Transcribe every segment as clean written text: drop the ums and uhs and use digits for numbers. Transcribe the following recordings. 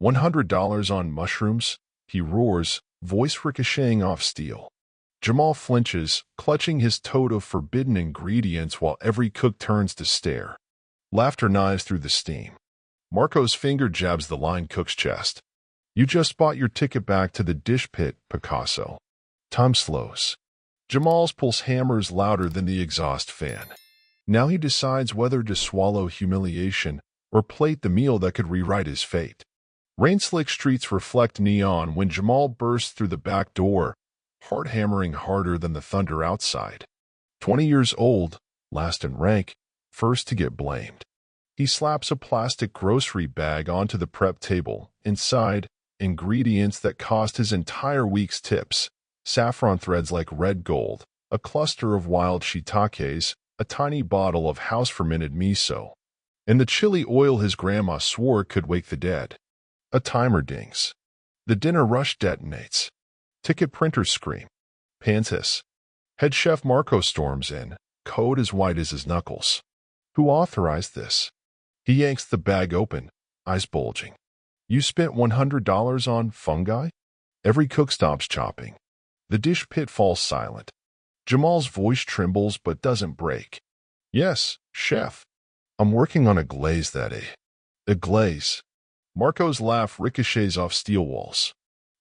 $100 on mushrooms? He roars, voice ricocheting off steel. Jamal flinches, clutching his tote of forbidden ingredients while every cook turns to stare. Laughter knives through the steam. Marco's finger jabs the line cook's chest. You just bought your ticket back to the dish pit, Picasso. Time slows. Jamal's pulse hammers louder than the exhaust fan. Now he decides whether to swallow humiliation or plate the meal that could rewrite his fate. Rain-slick streets reflect neon when Jamal bursts through the back door, heart hammering harder than the thunder outside. 20 years old, last in rank, first to get blamed. He slaps a plastic grocery bag onto the prep table. Inside, ingredients that cost his entire week's tips. Saffron threads like red gold, a cluster of wild shiitakes, a tiny bottle of house-fermented miso, and the chili oil his grandma swore could wake the dead. A timer dings. The dinner rush detonates. Ticket printers scream. Pans hiss. Head chef Marco storms in, code as white as his knuckles. Who authorized this? He yanks the bag open, eyes bulging. You spent $100 on fungi? Every cook stops chopping. The dish pit falls silent. Jamal's voice trembles but doesn't break. Yes, chef. I'm working on a glaze that day. A glaze. Marco's laugh ricochets off steel walls.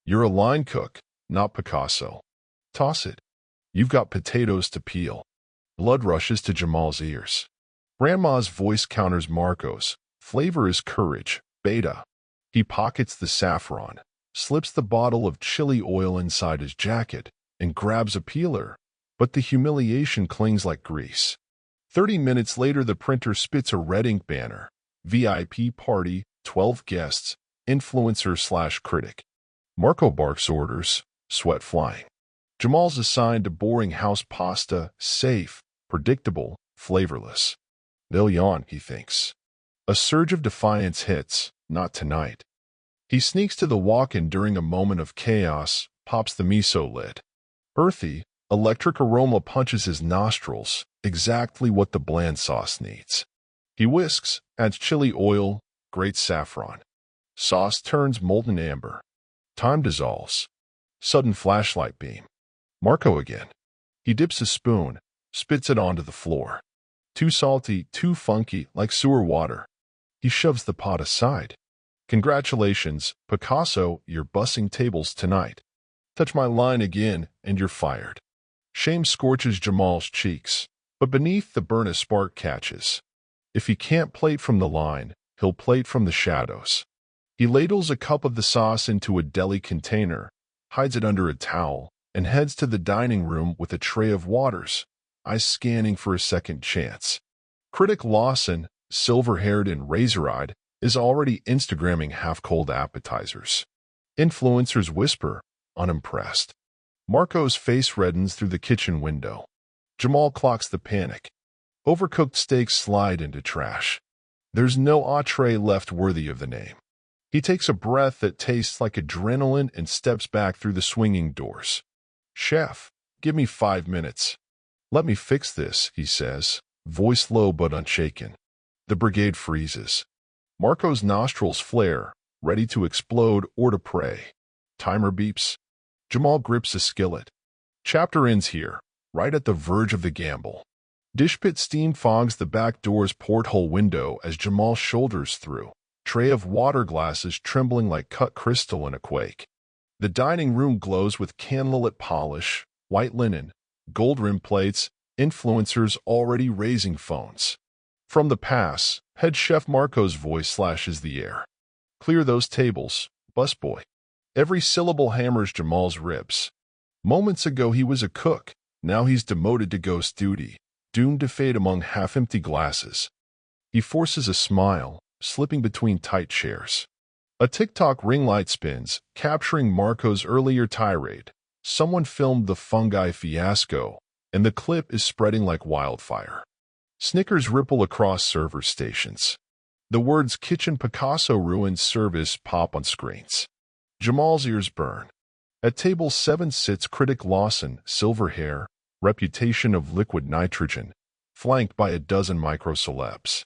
You're a line cook, not Picasso. Toss it. You've got potatoes to peel. Blood rushes to Jamal's ears. Grandma's voice counters Marco's. Flavor is courage, beta. He pockets the saffron, slips the bottle of chili oil inside his jacket, and grabs a peeler. But the humiliation clings like grease. 30 minutes later, the printer spits a red ink banner. VIP party, 12 guests, influencer/critic. Marco barks orders, sweat flying. Jamal's assigned to boring house pasta, safe, predictable, flavorless. They'll yawn, he thinks. A surge of defiance hits, not tonight. He sneaks to the walk-in during a moment of chaos, pops the miso lid. Earthy, electric aroma punches his nostrils, exactly what the bland sauce needs. He whisks, adds chili oil, grates saffron. Sauce turns molten amber. Time dissolves. Sudden flashlight beam. Marco again. He dips a spoon, spits it onto the floor. Too salty, too funky, like sewer water. He shoves the pot aside. Congratulations, Picasso, you're bussing tables tonight. Touch my line again, and you're fired. Shame scorches Jamal's cheeks, but beneath the burn a spark catches. If he can't plate from the line, he'll plate from the shadows. He ladles a cup of the sauce into a deli container, hides it under a towel, and heads to the dining room with a tray of waters, eyes scanning for a second chance. Critic Lawson, silver-haired and razor-eyed, is already Instagramming half-cold appetizers. Influencers whisper, unimpressed. Marco's face reddens through the kitchen window. Jamal clocks the panic. Overcooked steaks slide into trash. There's no entree left worthy of the name. He takes a breath that tastes like adrenaline and steps back through the swinging doors. Chef, give me 5 minutes. Let me fix this, he says, voice low but unshaken. The brigade freezes. Marco's nostrils flare, ready to explode or to pray. Timer beeps. Jamal grips a skillet. Chapter ends here, right at the verge of the gamble. Dish pit steam fogs the back door's porthole window as Jamal shoulders through, tray of water glasses trembling like cut crystal in a quake. The dining room glows with candlelit polish, white linen, gold-rimmed plates, influencers already raising phones. From the pass, head chef Marco's voice slashes the air. Clear those tables, busboy. Every syllable hammers Jamal's ribs. Moments ago he was a cook, now he's demoted to ghost duty, doomed to fade among half-empty glasses. He forces a smile, slipping between tight chairs. A TikTok ring light spins, capturing Marco's earlier tirade. Someone filmed the fungi fiasco, and the clip is spreading like wildfire. Snickers ripple across server stations. The words Kitchen Picasso ruins service pop on screens. Jamal's ears burn. At table 7 sits critic Lawson, silver hair, reputation of liquid nitrogen, flanked by a dozen micro-celebs.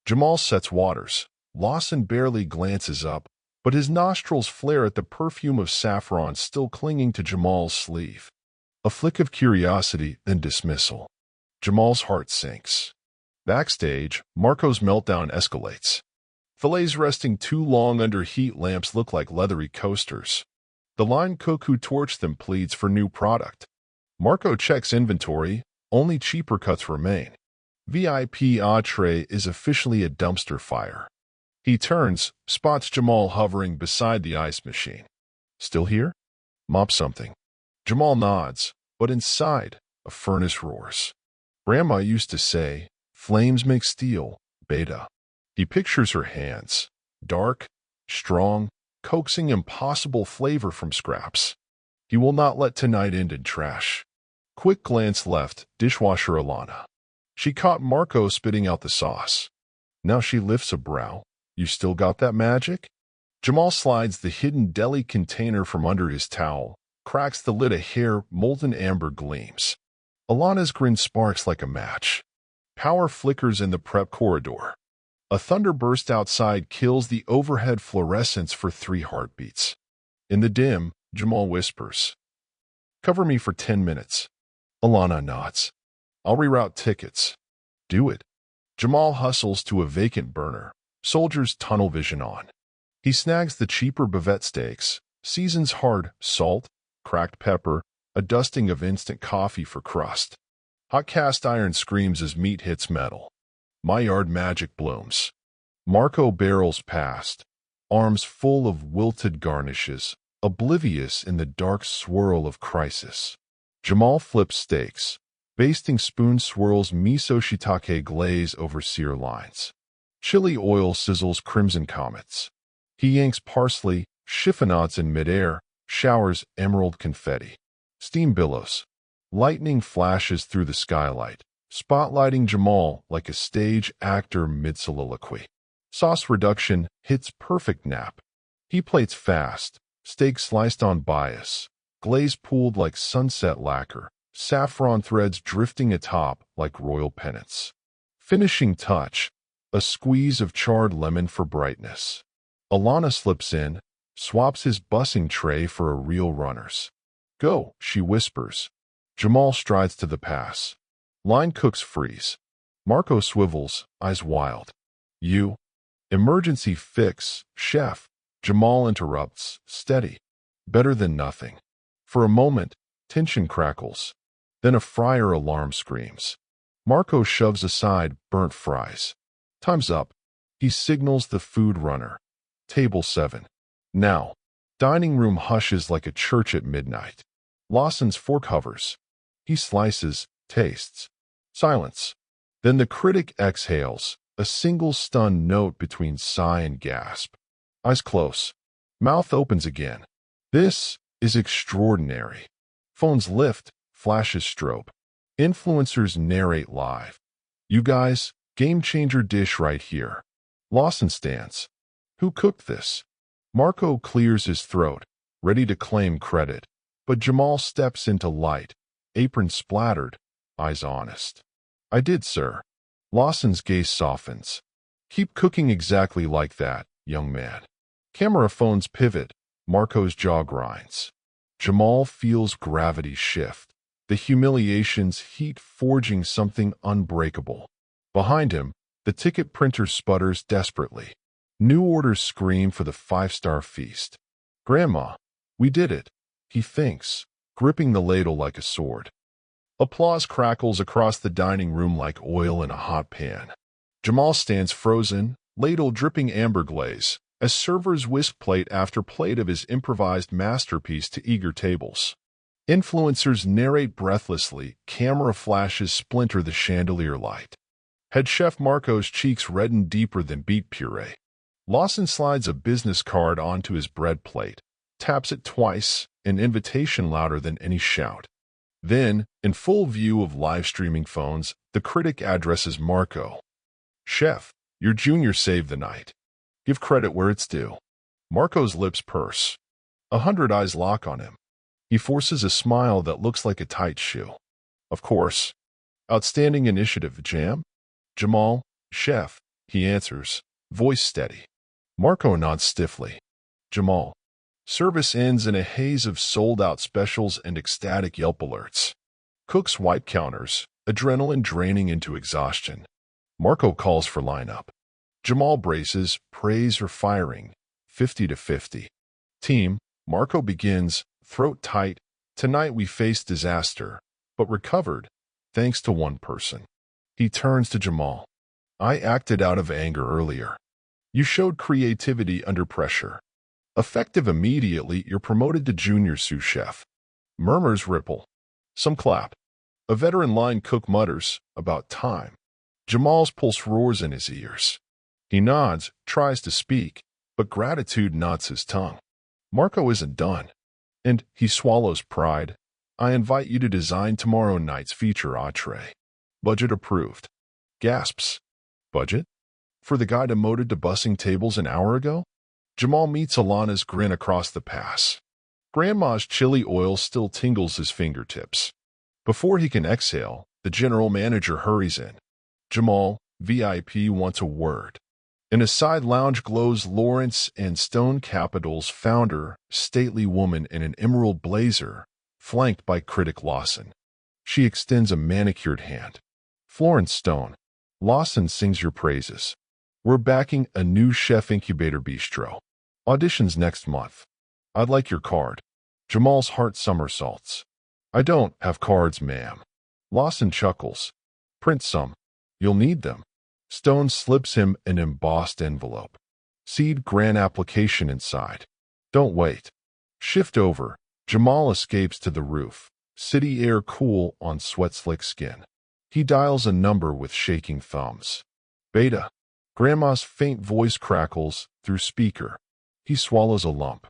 Jamal sets waters. Lawson barely glances up, but his nostrils flare at the perfume of saffron still clinging to Jamal's sleeve. A flick of curiosity, then dismissal. Jamal's heart sinks. Backstage, Marco's meltdown escalates. Fillets resting too long under heat lamps look like leathery coasters. The line cook who torched them pleads for new product. Marco checks inventory, only cheaper cuts remain. VIP entree is officially a dumpster fire. He turns, spots Jamal hovering beside the ice machine. Still here? Mop something. Jamal nods, but inside, a furnace roars. Grandma used to say, flames make steel, beta. He pictures her hands, dark, strong, coaxing impossible flavor from scraps. He will not let tonight end in trash. Quick glance left, dishwasher Alana. She caught Marco spitting out the sauce. Now she lifts a brow. You still got that magic? Jamal slides the hidden deli container from under his towel, cracks the lid a hair, molten amber gleams. Alana's grin sparks like a match. Power flickers in the prep corridor. A thunderburst outside kills the overhead fluorescence for 3 heartbeats. In the dim, Jamal whispers, "Cover me for 10 minutes. Alana nods. I'll reroute tickets. Do it. Jamal hustles to a vacant burner, soldiers tunnel vision on. He snags the cheaper bavette steaks, seasons hard, salt, cracked pepper, a dusting of instant coffee for crust. Hot cast iron screams as meat hits metal. Maillard magic blooms. Marco barrels past, arms full of wilted garnishes, oblivious in the dark swirl of crisis. Jamal flips steaks. Basting spoon swirls miso shiitake glaze over sear lines. Chili oil sizzles crimson comets. He yanks parsley, chiffonades in midair, showers emerald confetti. Steam billows. Lightning flashes through the skylight, spotlighting Jamal like a stage actor mid-soliloquy. Sauce reduction hits perfect nap. He plates fast, steak sliced on bias, glaze pooled like sunset lacquer, saffron threads drifting atop like royal pennants. Finishing touch, a squeeze of charred lemon for brightness. Alana slips in, swaps his bussing tray for a real runner's. Go, she whispers. Jamal strides to the pass. Line cooks freeze. Marco swivels, eyes wild. You? Emergency fix, chef. Jamal interrupts, steady. Better than nothing. For a moment, tension crackles. Then a fryer alarm screams. Marco shoves aside burnt fries. Time's up. He signals the food runner. Table 7. Now. Dining room hushes like a church at midnight. Lawson's fork hovers. He slices, tastes. Silence. Then the critic exhales, a single stunned note between sigh and gasp. Eyes close. Mouth opens again. This is extraordinary. Phones lift. Flashes strobe. Influencers narrate live. You guys, game changer dish right here. Lawson stands. Who cooked this? Marco clears his throat, ready to claim credit, but Jamal steps into light, apron splattered, eyes honest. I did, sir. Lawson's gaze softens. Keep cooking exactly like that, young man. Camera phones pivot. Marco's jaw grinds. Jamal feels gravity shift. The humiliation's heat forging something unbreakable. Behind him, the ticket printer sputters desperately. New orders scream for the 5-star feast. Grandma, we did it, he thinks, gripping the ladle like a sword. Applause crackles across the dining room like oil in a hot pan. Jamal stands frozen, ladle dripping amber glaze, as servers whisk plate after plate of his improvised masterpiece to eager tables. Influencers narrate breathlessly, camera flashes splinter the chandelier light. Head chef Marco's cheeks redden deeper than beet puree. Lawson slides a business card onto his bread plate, taps it twice, an invitation louder than any shout. Then, in full view of live-streaming phones, the critic addresses Marco. Chef, your junior saved the night. Give credit where it's due. Marco's lips purse. 100 eyes lock on him. He forces a smile that looks like a tight shoe. Of course. Outstanding initiative, Jam? Jamal, chef, he answers, voice steady. Marco nods stiffly. Jamal. Service ends in a haze of sold-out specials and ecstatic Yelp alerts. Cooks wipe counters, adrenaline draining into exhaustion. Marco calls for lineup. Jamal braces, prays or firing, 50 to 50. Team, Marco begins, throat tight. Tonight we faced disaster, but recovered, thanks to one person. He turns to Jamal. I acted out of anger earlier. You showed creativity under pressure. Effective immediately, you're promoted to junior sous chef. Murmurs ripple. Some clap. A veteran line cook mutters, about time. Jamal's pulse roars in his ears. He nods, tries to speak, but gratitude knots his tongue. Marco isn't done. And he swallows pride. I invite you to design tomorrow night's feature entree. Budget approved. Gasps. Budget? For the guy demoted to bussing tables an hour ago? Jamal meets Alana's grin across the pass. Grandma's chili oil still tingles his fingertips. Before he can exhale, the general manager hurries in. Jamal, VIP, wants a word. In a side lounge glows Lawrence and Stone Capital's founder, stately woman in an emerald blazer, flanked by critic Lawson. She extends a manicured hand. Florence Stone, Lawson sings your praises. We're backing a new chef incubator bistro. Auditions next month. I'd like your card. Jamal's heart somersaults. I don't have cards, ma'am. Lawson chuckles. Print some. You'll need them. Stone slips him an embossed envelope. Seed grant application inside. Don't wait. Shift over. Jamal escapes to the roof. City air cool on sweat-slick skin. He dials a number with shaking thumbs. Beta. Grandma's faint voice crackles through speaker. He swallows a lump.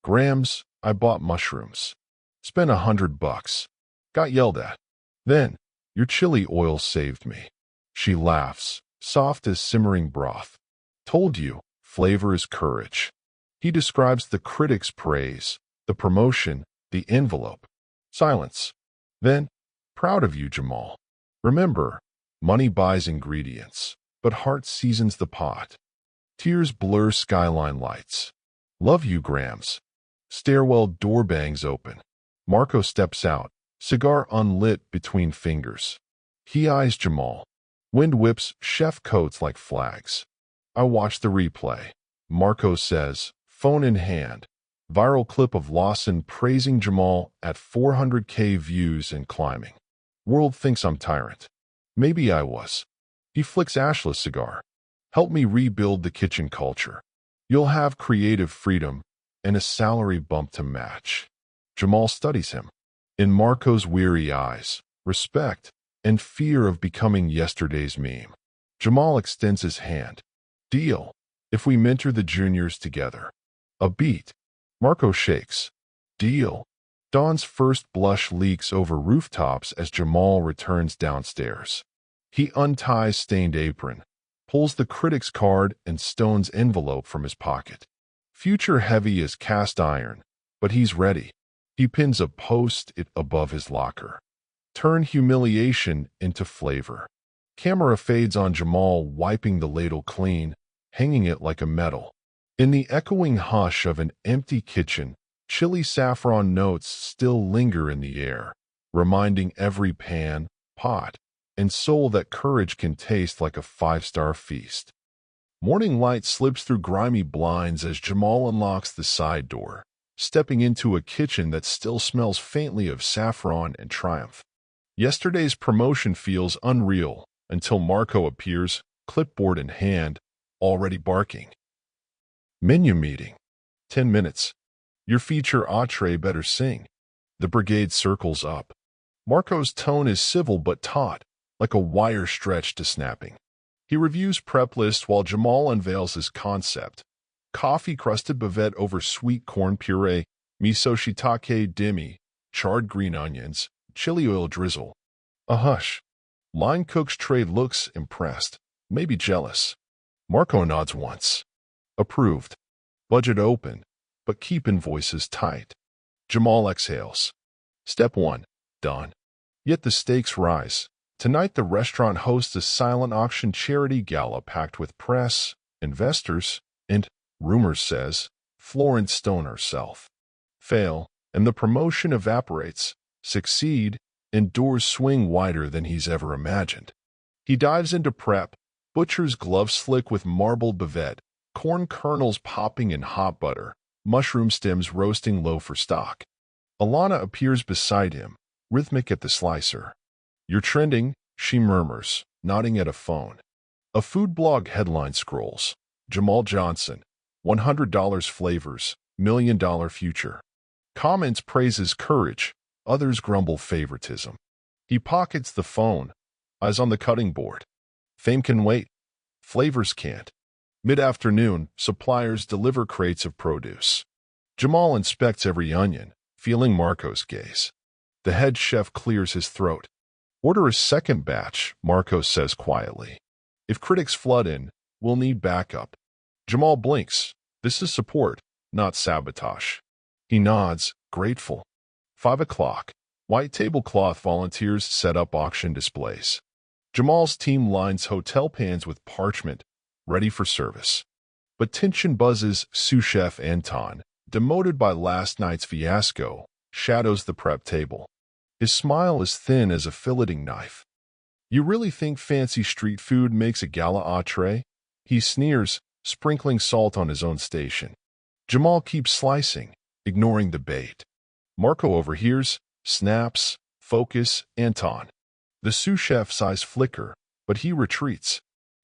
Grams, I bought mushrooms. Spent $100. Got yelled at. Then, your chili oil saved me. She laughs, soft as simmering broth. Told you, flavor is courage. He describes the critic's praise, the promotion, the envelope. Silence. Then, proud of you, Jamal. Remember, money buys ingredients, but heart seasons the pot. Tears blur skyline lights. Love you, Grams. Stairwell door bangs open. Marco steps out, cigar unlit between fingers. He eyes Jamal. Wind whips chef coats like flags. I watch the replay. Marco says, phone in hand. Viral clip of Lawson praising Jamal at 400K views and climbing. World thinks I'm tyrant. Maybe I was. He flicks Ashla's cigar. Help me rebuild the kitchen culture. You'll have creative freedom and a salary bump to match. Jamal studies him. In Marco's weary eyes, respect and fear of becoming yesterday's meme. Jamal extends his hand. Deal. If we mentor the juniors together. A beat. Marco shakes. Deal. Dawn's first blush leaks over rooftops as Jamal returns downstairs. He unties stained apron, pulls the critic's card and Stone's envelope from his pocket. Future heavy as cast iron, but he's ready. He pins a post-it above his locker. Turn humiliation into flavor. Camera fades on Jamal wiping the ladle clean, hanging it like a medal. In the echoing hush of an empty kitchen, chili saffron notes still linger in the air, reminding every pan, pot, and soul that courage can taste like a five-star feast. Morning light slips through grimy blinds as Jamal unlocks the side door, stepping into a kitchen that still smells faintly of saffron and triumph. Yesterday's promotion feels unreal until Marco appears, clipboard in hand, already barking. Menu meeting. 10 minutes. Your feature entree better sing. The brigade circles up. Marco's tone is civil but taut, like a wire stretched to snapping. He reviews prep lists while Jamal unveils his concept. Coffee-crusted bavette over sweet corn puree, miso shiitake demi, charred green onions, chili oil drizzle. A hush. Line cook's trade looks impressed, maybe jealous. Marco nods once. Approved. Budget open, but keep invoices tight. Jamal exhales. Step 1. Done. Yet the stakes rise. Tonight the restaurant hosts a silent auction charity gala packed with press, investors, and, rumors says, Florence Stone herself. Fail, and the promotion evaporates. Succeed, and doors swing wider than he's ever imagined. He dives into prep, butcher's gloves slick with marbled bavette, corn kernels popping in hot butter, mushroom stems roasting low for stock. Alana appears beside him, rhythmic at the slicer. "You're trending," she murmurs, nodding at a phone. A food blog headline scrolls. Jamal Johnson, $100 flavors, $1 million future. Comments praise his courage, others grumble favoritism. He pockets the phone, eyes on the cutting board. Fame can wait. Flavors can't. Mid-afternoon, suppliers deliver crates of produce. Jamal inspects every onion, feeling Marco's gaze. The head chef clears his throat. "Order a second batch," Marco says quietly. "If critics flood in, we'll need backup." Jamal blinks. This is support, not sabotage. He nods, grateful. 5 o'clock. White tablecloth volunteers set up auction displays. Jamal's team lines hotel pans with parchment, ready for service. But tension buzzes. Sous chef Anton, demoted by last night's fiasco, shadows the prep table. His smile is thin as a filleting knife. "You really think fancy street food makes a gala entree?" He sneers, sprinkling salt on his own station. Jamal keeps slicing, ignoring the bait. Marco overhears, snaps, "Focus, Anton." The sous chef's eyes flicker, but he retreats.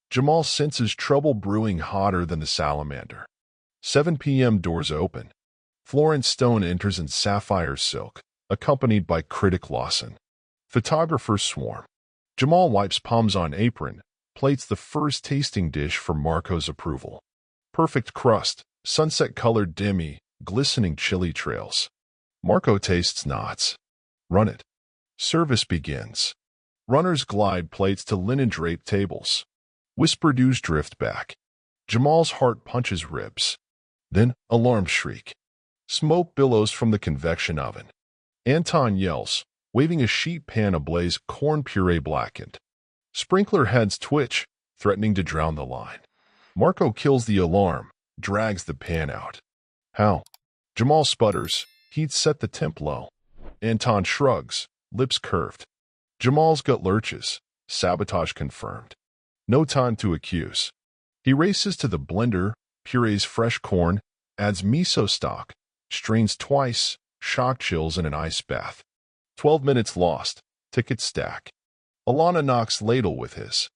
Jamal senses trouble brewing hotter than the salamander. 7 p.m. doors open. Florence Stone enters in sapphire silk, accompanied by critic Lawson. Photographers swarm. Jamal wipes palms on apron, plates the first tasting dish for Marco's approval. Perfect crust, sunset-colored demi, glistening chili trails. Marco tastes, nods. "Run it." Service begins. Runners glide plates to linen-draped tables. Whisper dews drift back. Jamal's heart punches ribs. Then, alarm shriek. Smoke billows from the convection oven. Anton yells, waving a sheet pan ablaze, corn puree blackened. Sprinkler heads twitch, threatening to drown the line. Marco kills the alarm, drags the pan out. "How?" Jamal sputters. He'd set the temp low. Anton shrugs, lips curved. Jamal's gut lurches. Sabotage confirmed. No time to accuse. He races to the blender, purees fresh corn, adds miso stock, strains twice, shock chills in an ice bath. 12 minutes lost. Tickets stack. Alana knocks ladle with his.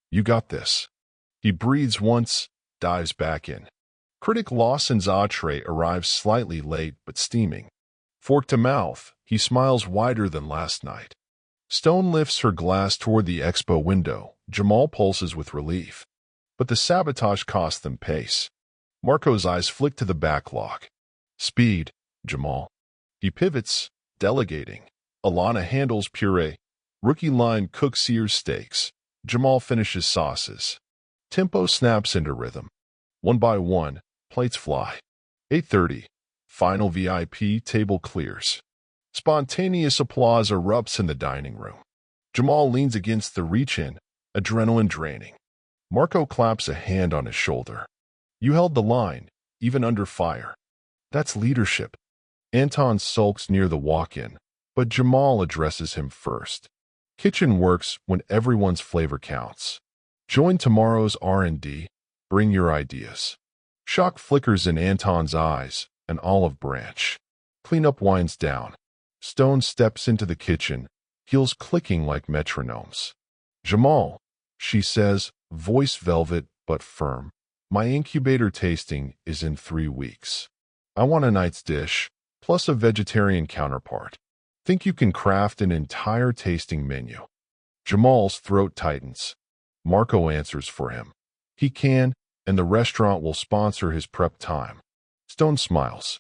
"You got this." He breathes once, dives back in. Critic Lawson's entree arrives slightly late but steaming. Fork to mouth, he smiles wider than last night. Stone lifts her glass toward the expo window. Jamal pulses with relief. But the sabotage cost them pace. Marco's eyes flick to the backlog. "Speed, Jamal." He pivots, delegating. Alana handles puree. Rookie line cooks sears steaks. Jamal finishes sauces. Tempo snaps into rhythm. One by one, plates fly. 8:30. Final VIP table clears. Spontaneous applause erupts in the dining room. Jamal leans against the reach-in, adrenaline draining. Marco claps a hand on his shoulder. "You held the line, even under fire." "That's leadership." Anton sulks near the walk-in, but Jamal addresses him first. "Kitchen works when everyone's flavor counts. Join tomorrow's R&D. Bring your ideas." Shock flickers in Anton's eyes, an olive branch. Cleanup winds down. Stone steps into the kitchen, heels clicking like metronomes. "Jamal," she says, voice velvet but firm, "my incubator tasting is in 3 weeks. I want a night's dish, plus a vegetarian counterpart. Think you can craft an entire tasting menu?" Jamal's throat tightens. Marco answers for him. He can, and the restaurant will sponsor his prep time. Stone smiles.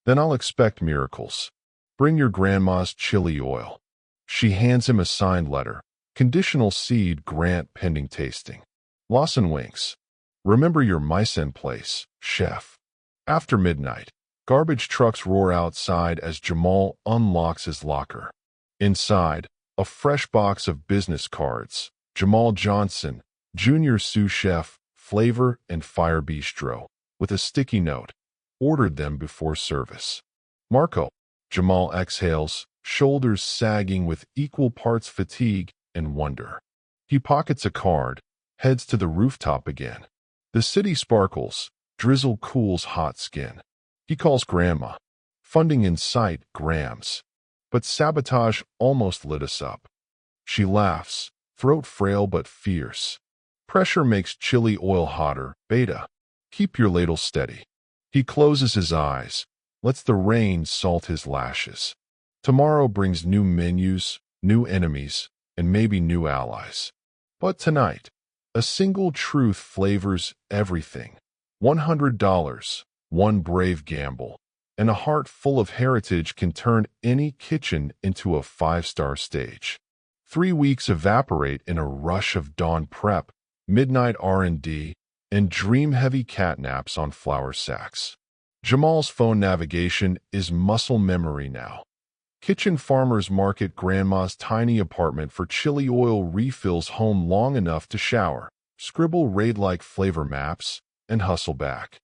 "Then I'll expect miracles. Bring your grandma's chili oil." She hands him a signed letter. "Conditional seed grant pending tasting." Lawson winks. "Remember your mise en place, chef." After midnight, garbage trucks roar outside as Jamal unlocks his locker. Inside, a fresh box of business cards. Jamal Johnson, Junior Sous Chef, Flavor and Fire Bistro, with a sticky note. ordered them before service. Marco. Jamal exhales, shoulders sagging with equal parts fatigue and wonder. He pockets a card, heads to the rooftop again. The city sparkles, drizzle cools hot skin. He calls Grandma. Funding in sight, grams. But sabotage almost lit us up. She laughs, throat frail but fierce. Pressure makes chili oil hotter, beta. Keep your ladle steady. He closes his eyes, lets the rain salt his lashes. Tomorrow brings new menus, new enemies, and maybe new allies. But tonight, a single truth flavors everything. $100, one brave gamble, and a heart full of heritage can turn any kitchen into a 5-star stage. 3 weeks evaporate in a rush of dawn prep, midnight R&D, and dream-heavy catnaps on flour sacks. Jamal's phone navigation is muscle memory now. Kitchen Farmers Market, Grandma's tiny apartment for chili oil refills, home long enough to shower, scribble raid-like flavor maps, and hustle back.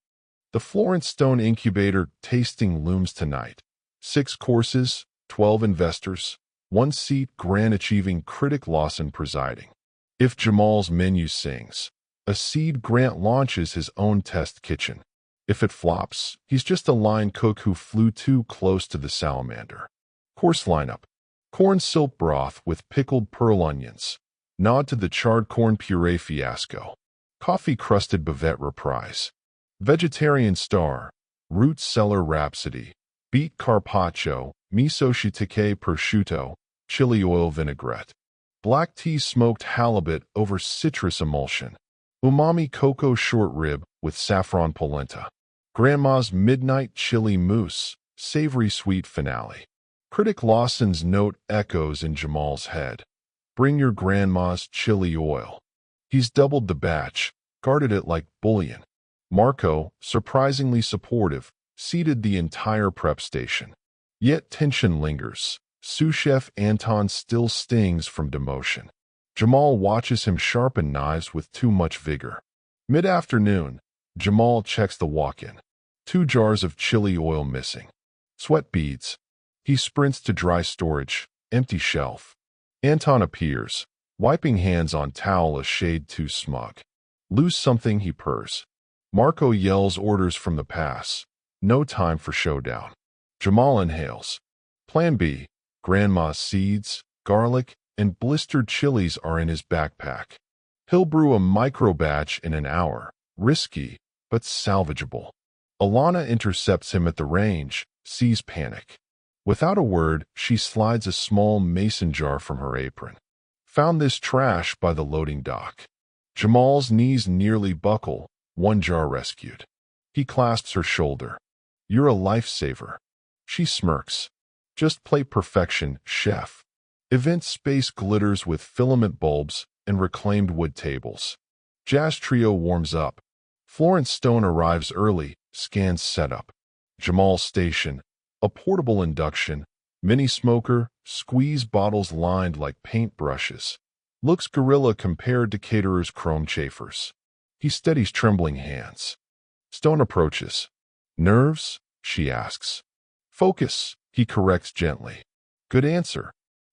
The Florence Stone Incubator tasting looms tonight. 6 courses, 12 investors, 1 seat, grand achieving critic Lawson presiding. If Jamal's menu sings, a seed Grant launches his own test kitchen. If it flops, he's just a line cook who flew too close to the salamander. Course lineup. Corn silk broth with pickled pearl onions. Nod to the charred corn puree fiasco. Coffee-crusted bavette reprise. Vegetarian star. Root cellar rhapsody. Beet carpaccio. Miso shiitake prosciutto. Chili oil vinaigrette. Black tea smoked halibut over citrus emulsion. Umami cocoa short rib with saffron polenta. Grandma's midnight chili mousse. Savory sweet finale. Critic Lawson's note echoes in Jamal's head. Bring your grandma's chili oil. He's doubled the batch, guarded it like bullion. Marco, surprisingly supportive, seated the entire prep station. Yet tension lingers. Sous chef Anton still stings from demotion. Jamal watches him sharpen knives with too much vigor. Mid-afternoon, Jamal checks the walk-in. 2 jars of chili oil missing. Sweat beads. He sprints to dry storage, empty shelf. Anton appears, wiping hands on towel a shade too smug. Lose something, he purrs. Marco yells orders from the pass. No time for showdown. Jamal inhales. Plan B. Grandma's seeds, garlic, and blistered chilies are in his backpack. He'll brew a micro batch in an hour. Risky, but salvageable. Alana intercepts him at the range, sees panic. Without a word, she slides a small mason jar from her apron. Found this trash by the loading dock. Jamal's knees nearly buckle, 1 jar rescued. He clasps her shoulder. You're a lifesaver. She smirks. Just plate perfection, chef. Event space glitters with filament bulbs and reclaimed wood tables. Jazz trio warms up. Florence Stone arrives early, scans setup. Jamal's station. A portable induction, mini smoker, squeeze bottles lined like paintbrushes. Looks gorilla compared to caterer's chrome chafers. He steadies trembling hands. Stone approaches. Nerves? She asks. Focus, he corrects gently. Good answer.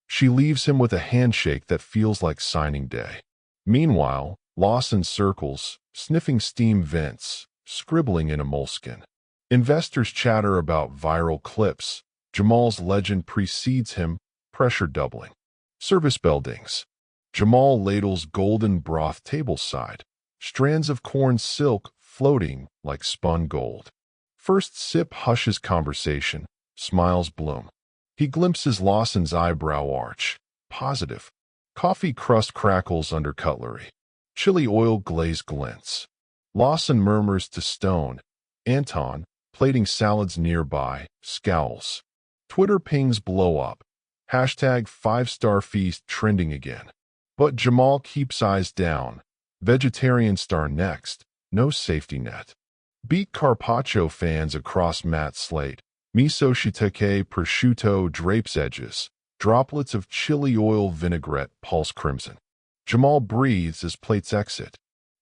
She leaves him with a handshake that feels like signing day. Meanwhile, Lawson circles, sniffing steam vents, scribbling in a moleskin. Investors chatter about viral clips. Jamal's legend precedes him, pressure doubling. Service bell dings. Jamal ladles golden broth tableside. Strands of corn silk floating like spun gold. First sip hushes conversation. Smiles bloom. He glimpses Lawson's eyebrow arch. Positive. Coffee crust crackles under cutlery. Chili oil glaze glints. Lawson murmurs to Stone. Anton, plating salads nearby, scowls. Twitter pings blow up. Hashtag 5-star feast trending again. But Jamal keeps eyes down. Vegetarian star next. No safety net. Beet carpaccio fans across matte slate. Miso shiitake prosciutto drapes edges. Droplets of chili oil vinaigrette pulse crimson. Jamal breathes as plates exit.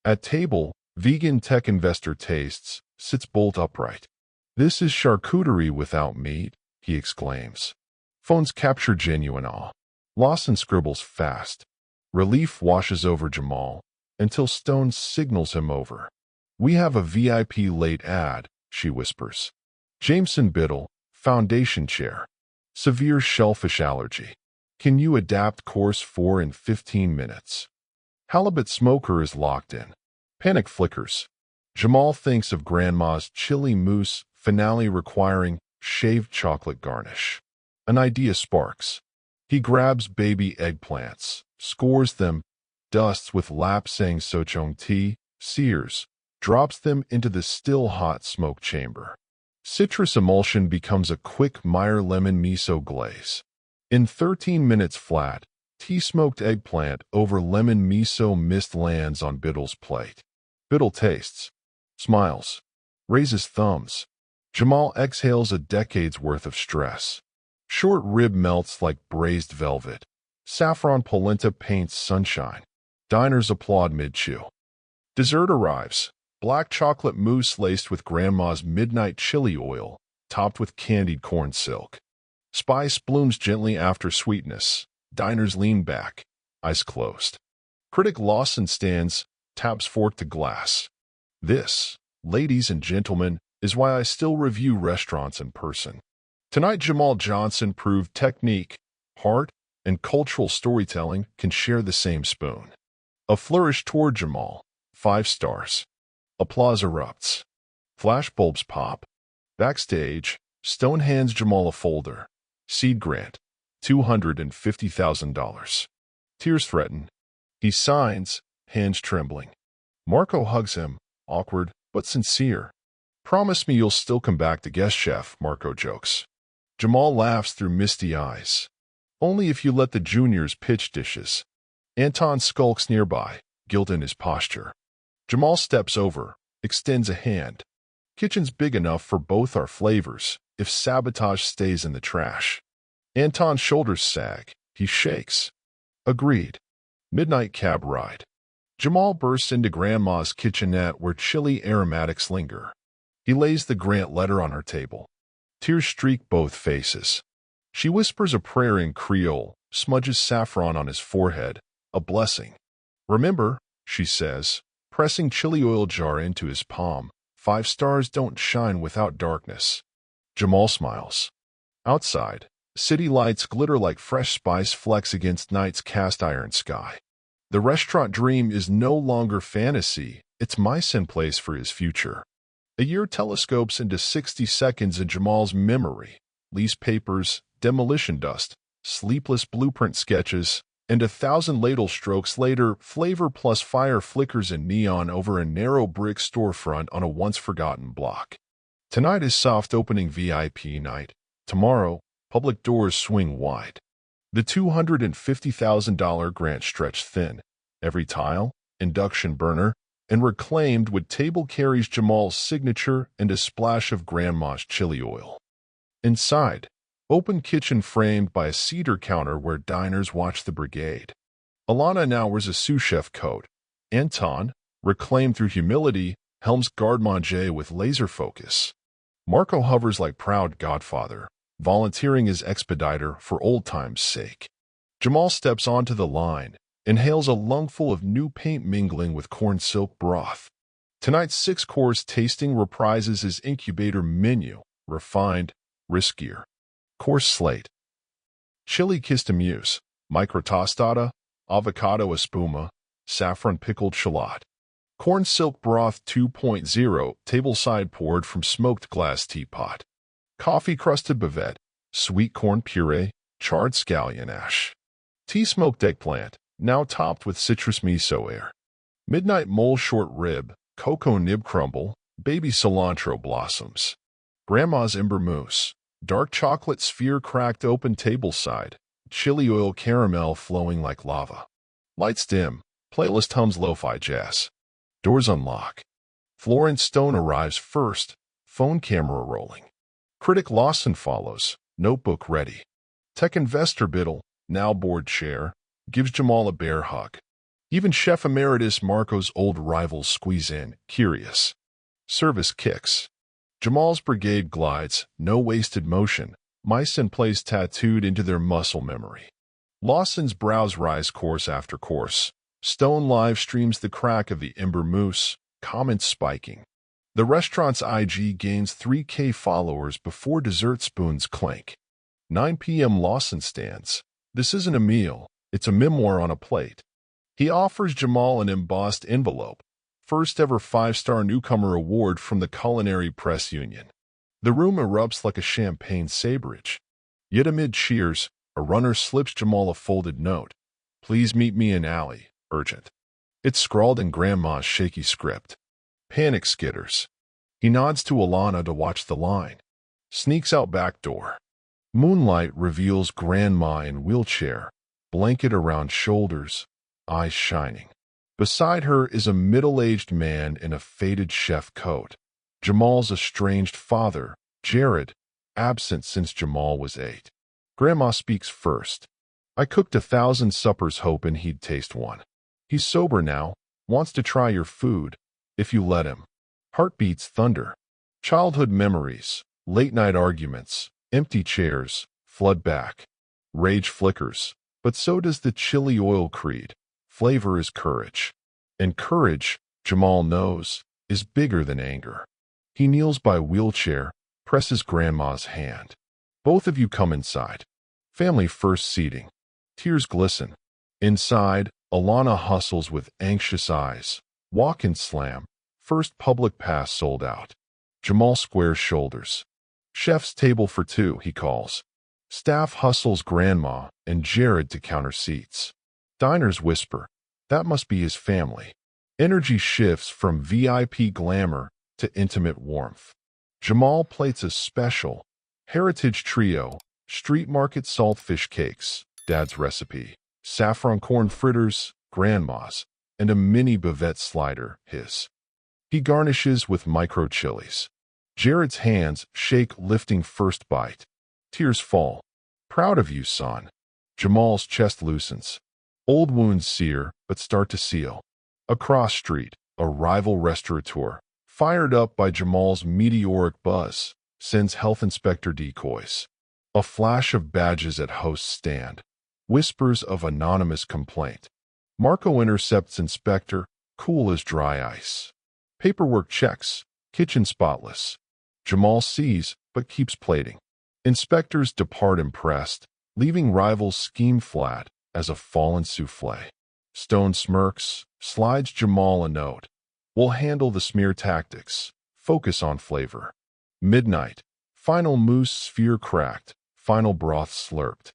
At table, vegan tech investor tastes, sits bolt upright. "This is charcuterie without meat," he exclaims. Phones capture genuine awe. Lawson scribbles fast. Relief washes over Jamal until Stone signals him over. "We have a VIP late ad," she whispers. "Jameson Biddle, foundation chair. Severe shellfish allergy. Can you adapt course 4 in 15 minutes? Halibut smoker is locked in." Panic flickers. Jamal thinks of Grandma's chili mousse finale requiring shaved chocolate garnish. An idea sparks. He grabs baby eggplants, scores them, dusts with lapsang souchong tea, sears, drops them into the still hot smoke chamber. Citrus emulsion becomes a quick Meyer lemon miso glaze. In 13 minutes flat, tea-smoked eggplant over lemon miso mist lands on Biddle's plate. Biddle tastes, smiles, raises thumbs. Jamal exhales a decade's worth of stress. Short rib melts like braised velvet. Saffron polenta paints sunshine. Diners applaud mid-chew. Dessert arrives. Black chocolate mousse laced with Grandma's midnight chili oil, topped with candied corn silk. Spice blooms gently after sweetness. Diners lean back, eyes closed. Critic Lawson stands, taps fork to glass. "This, ladies and gentlemen, is why I still review restaurants in person." Tonight, Jamal Johnson proved technique, heart, and cultural storytelling can share the same spoon. A flourish toward Jamal, 5 stars. Applause erupts. Flashbulbs pop. Backstage, Stone hands Jamal a folder. Seed grant, $250,000. Tears threaten. He signs, hands trembling. Marco hugs him, awkward but sincere. "Promise me you'll still come back to guest chef," Marco jokes. Jamal laughs through misty eyes. "Only if you let the juniors pitch dishes." Anton skulks nearby, guilt in his posture. Jamal steps over, extends a hand. "Kitchen's big enough for both our flavors, if sabotage stays in the trash." Anton's shoulders sag. He shakes. "Agreed." Midnight cab ride. Jamal bursts into Grandma's kitchenette where chili aromatics linger. He lays the grant letter on her table. Tears streak both faces. She whispers a prayer in Creole, smudges saffron on his forehead, a blessing. "Remember," she says, pressing chili oil jar into his palm, "5 stars don't shine without darkness." Jamal smiles. Outside, city lights glitter like fresh spice flecks against night's cast-iron sky. The restaurant dream is no longer fantasy, it's mice in place for his future. A year telescopes into 60 seconds in Jamal's memory. Lease papers, demolition dust, sleepless blueprint sketches, and 1,000 ladle strokes later, flavor plus fire flickers in neon over a narrow brick storefront on a once-forgotten block. Tonight is soft opening VIP night. Tomorrow, public doors swing wide. The $250,000 grant stretched thin. Every tile, induction burner, and reclaimed wood table carries Jamal's signature and a splash of Grandma's chili oil. Inside, open kitchen framed by a cedar counter where diners watch the brigade. Alana now wears a sous chef coat. Anton, reclaimed through humility, helms garde-manger with laser focus. Marco hovers like proud godfather, volunteering as expediter for old time's sake. Jamal steps onto the line, inhales a lungful of new paint mingling with corn silk broth. Tonight's 6-course tasting reprises his incubator menu, refined, riskier. Course slate. Chili kistamuse, micro tostada, avocado espuma, saffron pickled shallot. Corn silk broth 2.0, tableside poured from smoked glass teapot. Coffee-crusted bavette, sweet corn puree, charred scallion ash. Tea-smoked eggplant, now topped with citrus miso air. Midnight mole short rib, cocoa nib crumble, baby cilantro blossoms. Grandma's ember mousse, dark chocolate sphere cracked open tableside, chili oil caramel flowing like lava. Lights dim, playlist hums lo-fi jazz. Doors unlock. Florence Stone arrives first, phone camera rolling. Critic Lawson follows, notebook ready. Tech investor Biddle, now board chair, gives Jamal a bear hug. Even Chef Emeritus Marco's old rivals squeeze in, curious. Service kicks. Jamal's brigade glides, no wasted motion, mice and plays tattooed into their muscle memory. Lawson's brows rise course after course. Stone live streams the crack of the ember mousse, comments spiking. The restaurant's IG gains 3K followers before dessert spoons clink. 9 p.m. Lawson stands. This isn't a meal, it's a memoir on a plate. He offers Jamal an embossed envelope. First ever 5-star newcomer award from the Culinary Press Union. The room erupts like a champagne sabrage. Yet amid cheers, a runner slips Jamal a folded note. Please meet me in alley, urgent. It's scrawled in Grandma's shaky script. Panic skitters. He nods to Alana to watch the line. Sneaks out back door. Moonlight reveals Grandma in wheelchair, blanket around shoulders, eyes shining. Beside her is a middle-aged man in a faded chef coat. Jamal's estranged father, Jared, absent since Jamal was 8. Grandma speaks first. I cooked 1,000 suppers hoping he'd taste one. He's sober now, wants to try your food, if you let him. Heartbeats thunder. Childhood memories, late-night arguments, empty chairs, flood back. Rage flickers, but so does the chili oil creed. Flavor is courage. And courage, Jamal knows, is bigger than anger. He kneels by wheelchair, presses Grandma's hand. Both of you come inside. Family first seating. Tears glisten. Inside, Alana hustles with anxious eyes. Walk-in slam. First public pass sold out. Jamal squares shoulders. Chef's table for 2, he calls. Staff hustles Grandma and Jared to counter seats. Diners whisper. That must be his family. Energy shifts from VIP glamour to intimate warmth. Jamal plates a special heritage trio, street market saltfish cakes, Dad's recipe, saffron corn fritters, Grandma's, and a mini bavette slider, his. He garnishes with micro chilies. Jared's hands shake lifting first bite. Tears fall. Proud of you, son. Jamal's chest loosens. Old wounds sear, but start to seal. Across street, a rival restaurateur, fired up by Jamal's meteoric buzz, sends health inspector decoys. A flash of badges at host's stand. Whispers of anonymous complaint. Marco intercepts inspector, cool as dry ice. Paperwork checks, kitchen spotless. Jamal sees, but keeps plating. Inspectors depart impressed, leaving rivals scheme flat as a fallen souffle. Stone smirks, slides Jamal a note. We'll handle the smear tactics. Focus on flavor. Midnight. Final mousse sphere cracked. Final broth slurped.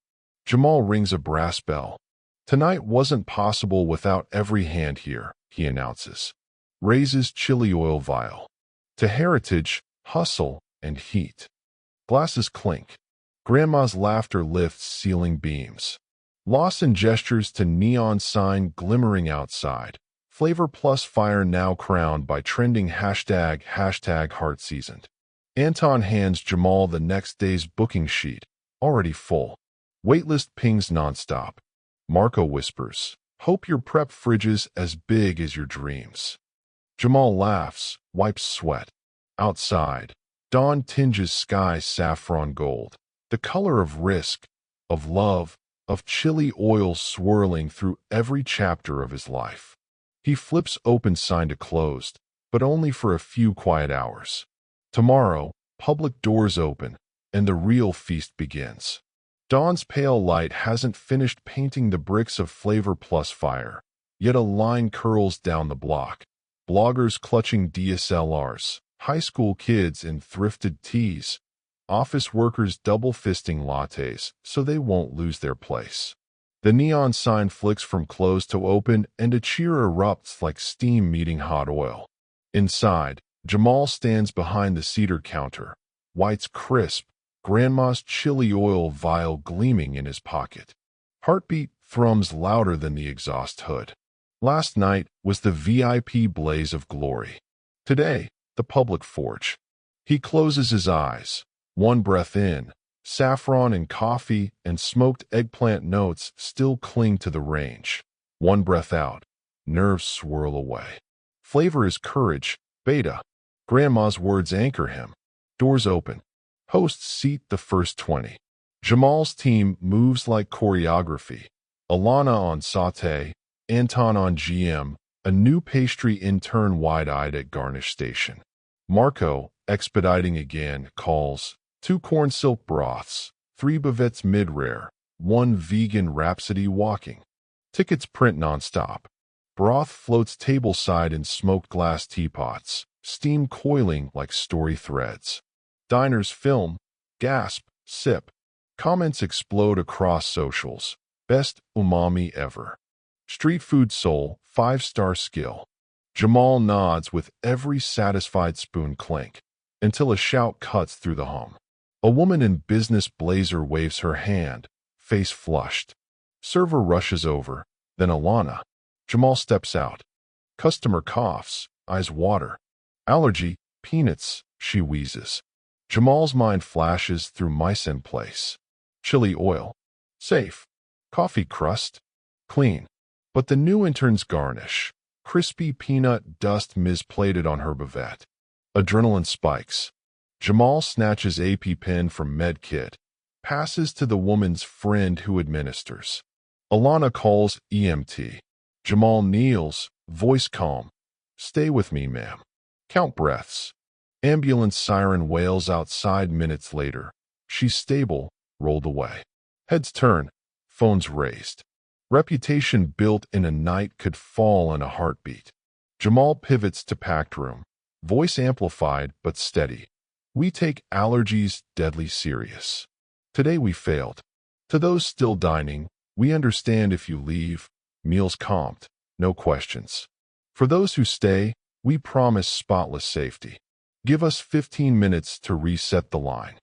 Jamal rings a brass bell. Tonight wasn't possible without every hand here, he announces. Raises chili oil vial. To heritage, hustle, and heat. Glasses clink. Grandma's laughter lifts ceiling beams. Lawson gestures to neon sign glimmering outside. Flavor plus fire now crowned by trending hashtag heart seasoned. Anton hands Jamal the next day's booking sheet, already full. Waitlist pings nonstop. Marco whispers, hope your prep fridge is as big as your dreams. Jamal laughs, wipes sweat. Outside, dawn tinges sky saffron gold, the color of risk, of love, of chili oil swirling through every chapter of his life. He flips open sign to closed, but only for a few quiet hours. Tomorrow, public doors open, and the real feast begins. Dawn's pale light hasn't finished painting the bricks of flavor plus fire, yet a line curls down the block. Bloggers clutching DSLRs, high school kids in thrifted tees, office workers double-fisting lattes so they won't lose their place. The neon sign flicks from closed to open and a cheer erupts like steam meeting hot oil. Inside, Jamal stands behind the cedar counter, whites crisp, Grandma's chili oil vial gleaming in his pocket. Heartbeat thrums louder than the exhaust hood. Last night was the VIP blaze of glory. Today, the public forge. He closes his eyes. One breath in, saffron and coffee and smoked eggplant notes still cling to the range. One breath out, nerves swirl away. Flavor is courage, beta. Grandma's words anchor him. Doors open. Hosts seat the first 20. Jamal's team moves like choreography. Alana on sauté, Anton on GM, a new pastry intern wide-eyed at garnish station. Marco, expediting again, calls 2 corn silk broths, 3 bavettes mid-rare, 1 vegan rhapsody walking. Tickets print nonstop. Broth floats tableside in smoked glass teapots, steam coiling like story threads. Diners film, gasp, sip. Comments explode across socials. Best umami ever. Street food soul, 5-star skill. Jamal nods with every satisfied spoon clink, until a shout cuts through the hum. A woman in business blazer waves her hand, face flushed. Server rushes over, then Alana. Jamal steps out. Customer coughs, eyes water. Allergy, peanuts, she wheezes. Jamal's mind flashes through mice in place. Chili oil. Safe. Coffee crust. Clean. But the new intern's garnish. Crispy peanut dust misplated on her bavette. Adrenaline spikes. Jamal snatches EpiPen from medkit. Passes to the woman's friend who administers. Alana calls EMT. Jamal kneels, voice calm. Stay with me, ma'am. Count breaths. Ambulance siren wails outside minutes later. She's stable, rolled away. Heads turn, phones raised. Reputation built in a night could fall in a heartbeat. Jamal pivots to packed room. Voice amplified but steady. We take allergies deadly serious. Today we failed. To those still dining, we understand if you leave. Meals comped, no questions. For those who stay, we promise spotless safety. Give us 15 minutes to reset the line.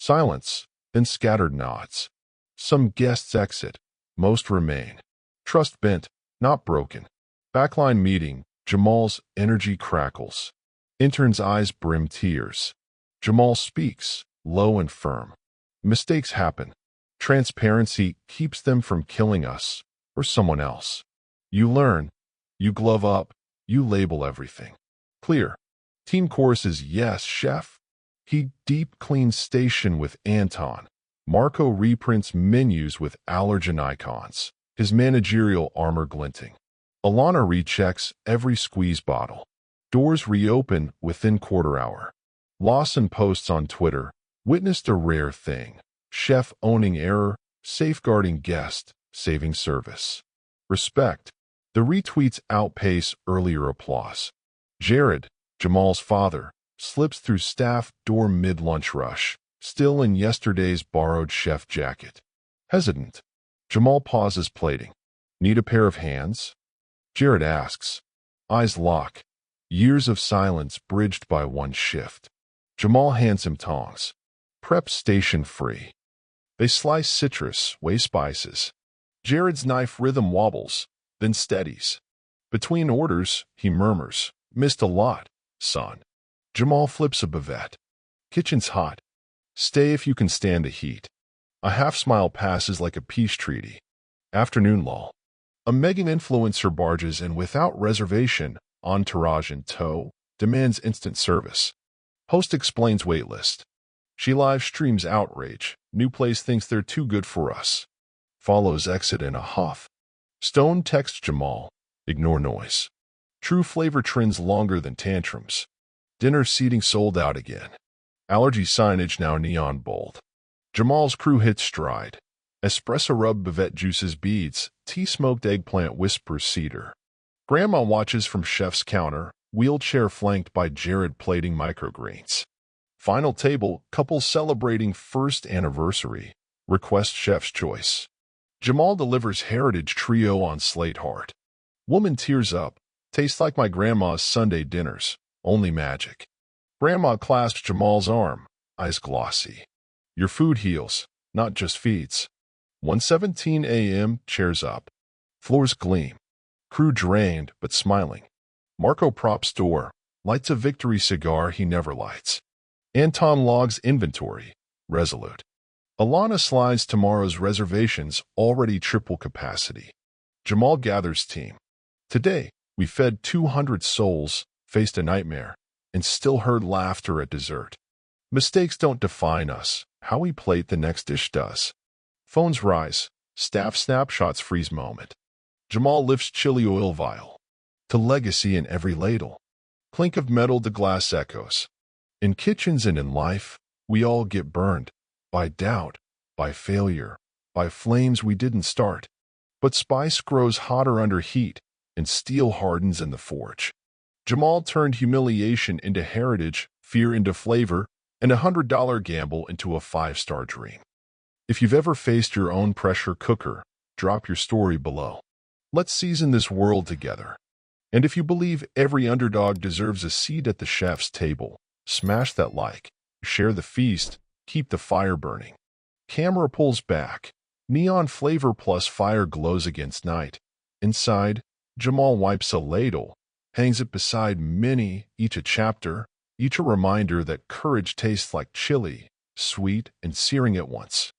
Silence, then scattered nods. Some guests exit, most remain. Trust bent, not broken. Backline meeting, Jamal's energy crackles. Intern's eyes brim tears. Jamal speaks, low and firm. Mistakes happen. Transparency keeps them from killing us or someone else. You learn, you glove up, you label everything. Clear. Team chorus is yes, chef. He deep cleans station with Anton. Marco reprints menus with allergen icons, his managerial armor glinting. Alana rechecks every squeeze bottle. Doors reopen within quarter hour. Lawson posts on Twitter, witnessed a rare thing. Chef owning error, safeguarding guest, saving service. Respect. The retweets outpace earlier applause. Jared, Jamal's father, slips through staff door mid-lunch rush, still in yesterday's borrowed chef jacket. Hesitant. Jamal pauses plating. Need a pair of hands? Jared asks. Eyes lock. Years of silence bridged by one shift. Jamal hands him tongs. Prep station free. They slice citrus, weigh spices. Jared's knife rhythm wobbles, then steadies. Between orders, he murmurs, missed a lot, son. Jamal flips a bavette. Kitchen's hot. Stay if you can stand the heat. A half-smile passes like a peace treaty. Afternoon lull. A Megan influencer barges in without reservation, entourage in tow, demands instant service. Host explains waitlist. She live streams outrage. New place thinks they're too good for us. Follows exit in a huff. Stone texts Jamal. Ignore noise. True flavor trends longer than tantrums. Dinner seating sold out again. Allergy signage now neon bold. Jamal's crew hits stride. Espresso rub bavette juices beads. Tea smoked eggplant whispers cedar. Grandma watches from chef's counter. Wheelchair flanked by Jared plating microgreens. Final table, couple celebrating first anniversary. Request chef's choice. Jamal delivers heritage trio on slate heart. Woman tears up. Tastes like my grandma's Sunday dinners. Only magic. Grandma clasps Jamal's arm. Eyes glossy. Your food heals, not just feeds. 1:17 a.m. Chairs up. Floors gleam. Crew drained, but smiling. Marco props door. Lights a victory cigar he never lights. Anton logs inventory. Resolute. Alana slides tomorrow's reservations, already triple capacity. Jamal gathers team. Today, we fed 200 souls, faced a nightmare, and still heard laughter at dessert. Mistakes don't define us. How we plate the next dish does. Phones rise. Staff snapshots freeze moment. Jamal lifts chili oil vial. To legacy in every ladle. Clink of metal to glass echoes. In kitchens and in life, we all get burned. By doubt, by failure, by flames we didn't start. But spice grows hotter under heat, and steel hardens in the forge. Jamal turned humiliation into heritage, fear into flavor, and $100 gamble into a 5-star dream. If you've ever faced your own pressure cooker, drop your story below. Let's season this world together. And if you believe every underdog deserves a seat at the chef's table, smash that like, share the feast, keep the fire burning. Camera pulls back. Neon flavor plus fire glows against night. Inside, Jamal wipes a ladle, hangs it beside many, each a chapter, each a reminder that courage tastes like chili, sweet and searing at once.